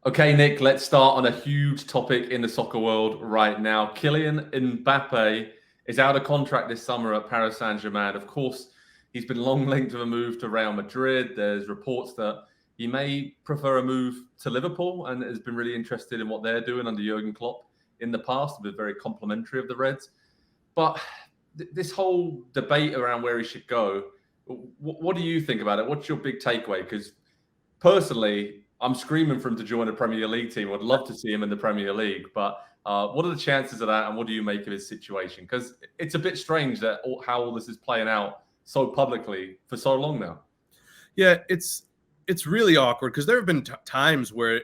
Okay, Nick, let's start on a huge topic in the soccer world right now. Kylian Mbappe is out of contract this summer at Paris Saint-Germain. Of course, he's been long linked with a move to Real Madrid. There's reports that he may prefer a move to Liverpool and has been really interested in what they're doing under Jurgen Klopp in the past, been very complimentary of the Reds. But this whole debate around where he should go, what do you think about it? What's your big takeaway? Because personally, I'm screaming for him to join a Premier League team. I'd love to see him in the Premier League, but what are the chances of that, and what do you make of his situation? Because it's a bit strange that how all this is playing out so publicly for so long now. Yeah, it's really awkward because there have been times where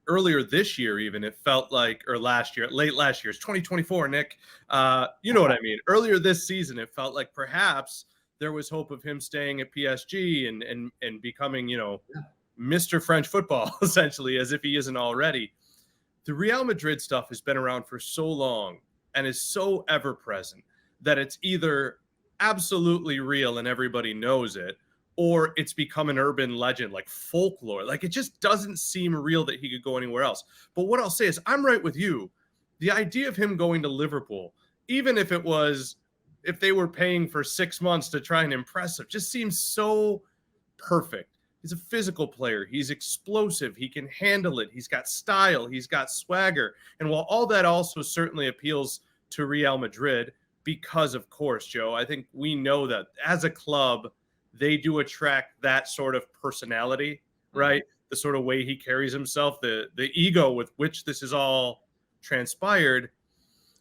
earlier this year, even it felt like, or last year, late last year, it's 2024, Nick. You know what I mean? Earlier this season, it felt like perhaps there was hope of him staying at PSG and becoming, Mr. French football, essentially, as if he isn't already. The Real Madrid stuff has been around for so long and is so ever present that it's either absolutely real and everybody knows it, or it's become an urban legend, like folklore. Like, it just doesn't seem real that he could go anywhere else. But what I'll say is, I'm right with you. The idea of him going to Liverpool, even if they were paying for 6 months to try and impress him, just seems so perfect. He's a physical player. He's explosive. He can handle it. He's got style. He's got swagger. And while all that also certainly appeals to Real Madrid, because, of course, Joe, I think we know that as a club, they do attract that sort of personality, right? The sort of way he carries himself, the ego with which this is all transpired.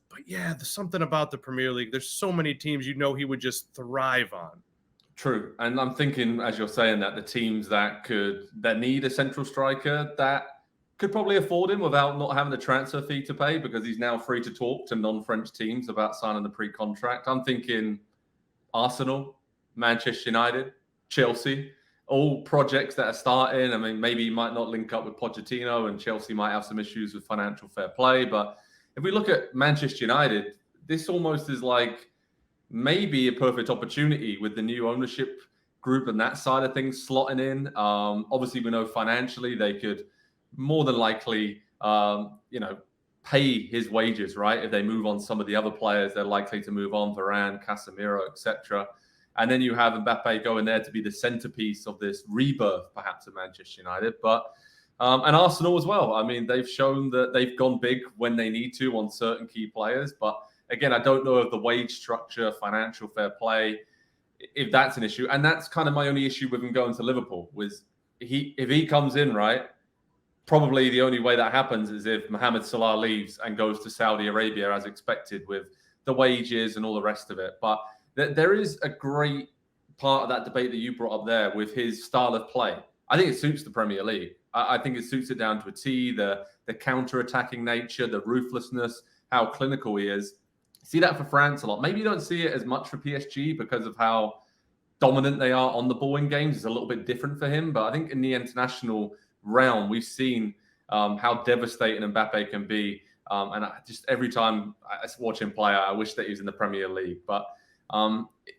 But yeah, there's something about the Premier League. There's so many teams he would just thrive on. True. And I'm thinking, as you're saying, that the teams that need a central striker that could probably afford him without not having the transfer fee to pay, because he's now free to talk to non-French teams about signing the pre-contract. I'm thinking Arsenal, Manchester United, Chelsea, all projects that are starting. I mean, maybe he might not link up with Pochettino, and Chelsea might have some issues with financial fair play. But if we look at Manchester United, this almost is like maybe a perfect opportunity with the new ownership group and that side of things slotting in. Obviously, we know financially they could more than likely, pay his wages, right? If they move on some of the other players, they're likely to move on, Varane, Casemiro, etc. And then you have Mbappe going there to be the centerpiece of this rebirth, perhaps, of Manchester United. But and Arsenal as well. I mean, they've shown that they've gone big when they need to on certain key players. But again, I don't know if the wage structure, financial fair play, if that's an issue. And that's kind of my only issue with him going to Liverpool. Was if he comes in, right, probably the only way that happens is if Mohamed Salah leaves and goes to Saudi Arabia as expected, with the wages and all the rest of it. But there is a great part of that debate that you brought up there with his style of play. I think it suits the Premier League. I think it suits it down to a T, the counter-attacking nature, the ruthlessness, how clinical he is. See that for France a lot. Maybe you don't see it as much for PSG because of how dominant they are on the ball in games. It's a little bit different for him. But I think in the international realm, we've seen how devastating Mbappe can be. And every time I watch him play, I wish that he was in the Premier League. But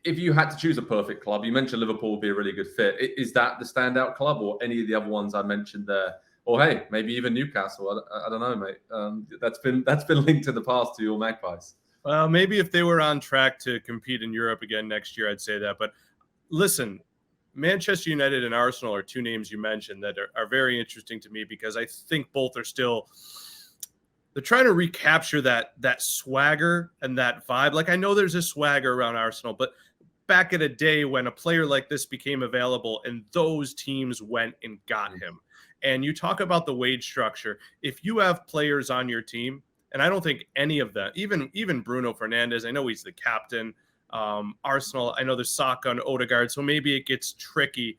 if you had to choose a perfect club, you mentioned Liverpool would be a really good fit. Is that the standout club, or any of the other ones I mentioned there? Or hey, maybe even Newcastle. I don't know, mate. That's been linked in the past to your Magpies. Well, maybe if they were on track to compete in Europe again next year, I'd say that. But listen, Manchester United and Arsenal are two names you mentioned that are very interesting to me, because I think both are still – they're trying to recapture that swagger and that vibe. Like, I know there's a swagger around Arsenal, but back in a day when a player like this became available and those teams went and got him. And you talk about the wage structure. If you have players on your team, and I don't think any of them, even Bruno Fernandes, I know he's the captain. Arsenal, I know there's Saka and Odegaard, so maybe it gets tricky.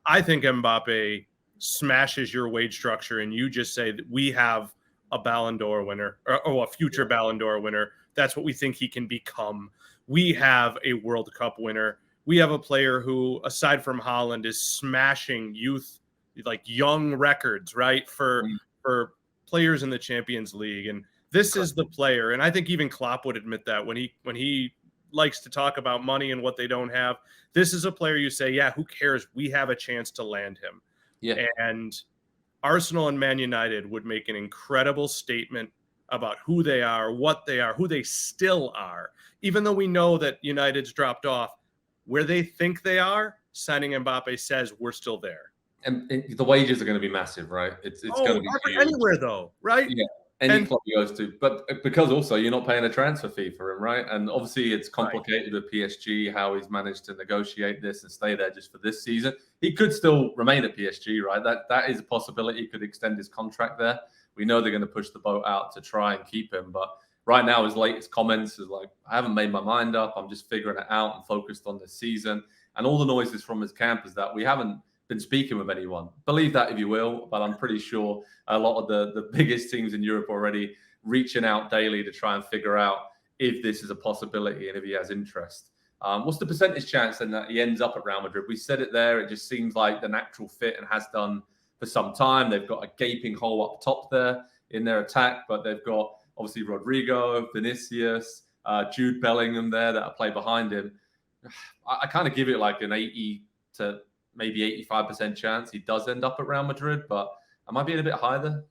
I think Mbappe smashes your wage structure, and you just say that we have a Ballon d'Or winner, or a future Ballon d'Or winner. That's what we think he can become. We have a World Cup winner. We have a player who, aside from Haaland, is smashing youth, like young records, right, for players in the Champions League. And this is the player. And I think even Klopp would admit that when he likes to talk about money and what they don't have. This is a player you say, yeah, who cares? We have a chance to land him. Yeah. And Arsenal and Man United would make an incredible statement about who they are, what they are, who they still are. Even though we know that United's dropped off, where they think they are, signing Mbappe says we're still there. And the wages are going to be massive, right? It's going to be huge. Anywhere though, right? Yeah, any club he goes to. But because also you're not paying a transfer fee for him, right? And obviously it's complicated with PSG, how he's managed to negotiate this and stay there just for this season. He could still remain at PSG, right? That is a possibility. He could extend his contract there. We know they're going to push the boat out to try and keep him. But right now, his latest comments is like, I haven't made my mind up. I'm just figuring it out and focused on this season. And all the noises from his camp is that we haven't been speaking with anyone. Believe that if you will, but I'm pretty sure a lot of the biggest teams in Europe are already reaching out daily to try and figure out if this is a possibility and if he has interest. What's the percentage chance then that he ends up at Real Madrid? We said it there. It just seems like the natural fit and has done for some time. They've got a gaping hole up top there in their attack, but they've got obviously Rodrigo, Vinicius, Jude Bellingham there that play behind him. I kind of give it like an 80 to maybe 85% chance he does end up at Real Madrid, but am I being a bit high there?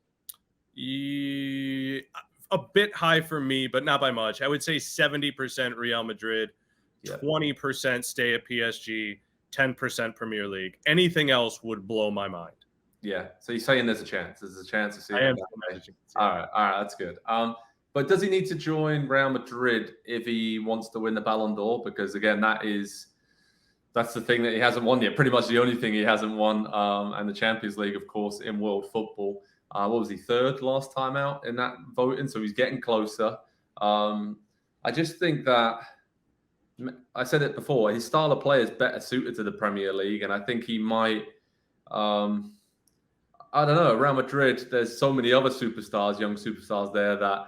A bit high for me, but not by much. I would say 70% Real Madrid, 20% stay at PSG, 10% Premier League. Anything else would blow my mind. Yeah, so you're saying there's a chance. There's a chance to see him. All right, that's good. But does he need to join Real Madrid if he wants to win the Ballon d'Or? Because again, that's the thing that he hasn't won yet. Pretty much the only thing he hasn't won, and the Champions League, of course, in world football. What was he, third last time out in that voting? So he's getting closer. I just think that, I said it before, his style of play is better suited to the Premier League, and I think he might, I don't know, Real Madrid, there's so many other superstars, young superstars there, that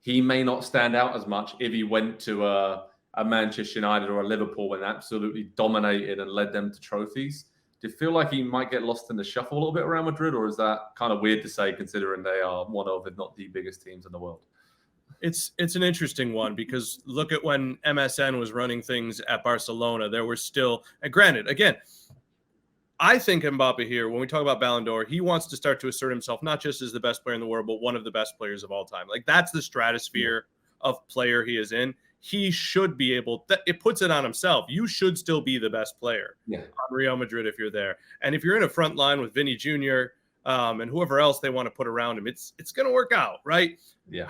he may not stand out as much if he went to a Manchester United or a Liverpool and absolutely dominated and led them to trophies. Do you feel like he might get lost in the shuffle a little bit around Madrid, or is that kind of weird to say considering they are one of, if not the biggest teams in the world? It's an interesting one because look at when MSN was running things at Barcelona. There were still, and granted, again, I think Mbappe here, when we talk about Ballon d'Or, he wants to start to assert himself not just as the best player in the world, but one of the best players of all time. Like that's the stratosphere of player he is in. He should be able, it puts it on himself. You should still be the best player on Real Madrid if you're there. And if you're in a front line with Vinny Jr. And whoever else they want to put around him, it's going to work out, right? Yeah.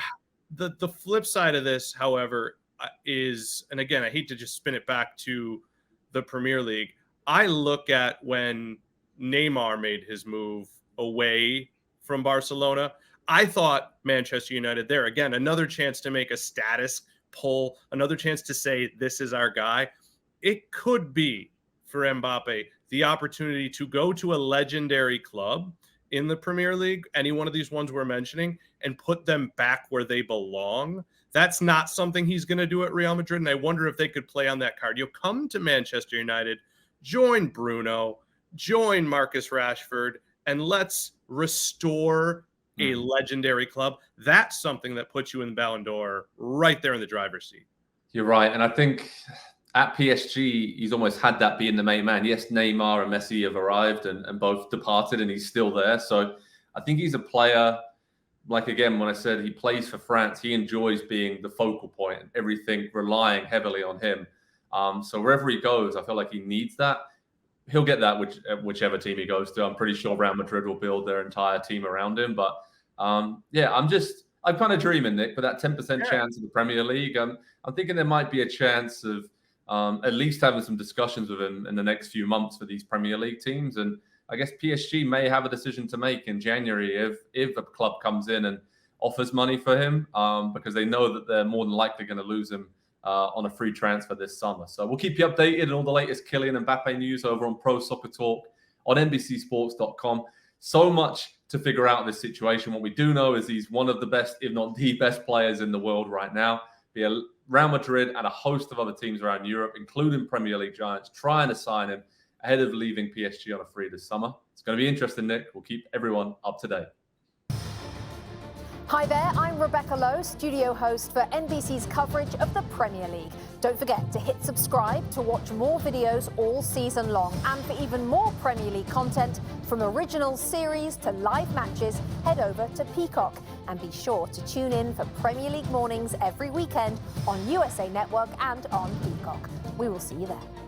The flip side of this, however, is, and again, I hate to just spin it back to the Premier League. I look at when Neymar made his move away from Barcelona. I thought Manchester United there, again, another chance to make a status pull, another chance to say this is our guy. It could be for Mbappe the opportunity to go to a legendary club in the Premier League, any one of these ones we're mentioning, and put them back where they belong. That's not something he's going to do at Real Madrid, and I wonder if they could play on that card. You'll come to Manchester United, join Bruno, join Marcus Rashford, and let's restore a legendary club. That's something that puts you in the Ballon d'Or right there in the driver's seat. You're right. And I think at PSG, he's almost had that being the main man. Yes, Neymar and Messi have arrived and both departed, and he's still there. So I think he's a player, like, again, when I said he plays for France, he enjoys being the focal point and everything relying heavily on him. So wherever he goes, I feel like he needs that. He'll get that whichever team he goes to. I'm pretty sure Real Madrid will build their entire team around him. But I'm kind of dreaming, Nick, for that 10% chance in the Premier League. I'm thinking there might be a chance of at least having some discussions with him in the next few months for these Premier League teams. And I guess PSG may have a decision to make in January if a club comes in and offers money for him, because they know that they're more than likely going to lose him on a free transfer this summer. So we'll keep you updated on all the latest Kylian Mbappe news over on Pro Soccer Talk on NBCSports.com. So much to figure out this situation. What we do know is he's one of the best, if not the best players in the world right now. Via Real Madrid and a host of other teams around Europe, including Premier League giants, trying to sign him ahead of leaving PSG on a free this summer. It's going to be interesting, Nick. We'll keep everyone up to date. Hi there, I'm Rebecca Lowe, studio host for NBC's coverage of the Premier League. Don't forget to hit subscribe to watch more videos all season long. And for even more Premier League content, from original series to live matches, head over to Peacock. And be sure to tune in for Premier League mornings every weekend on USA Network and on Peacock. We will see you there.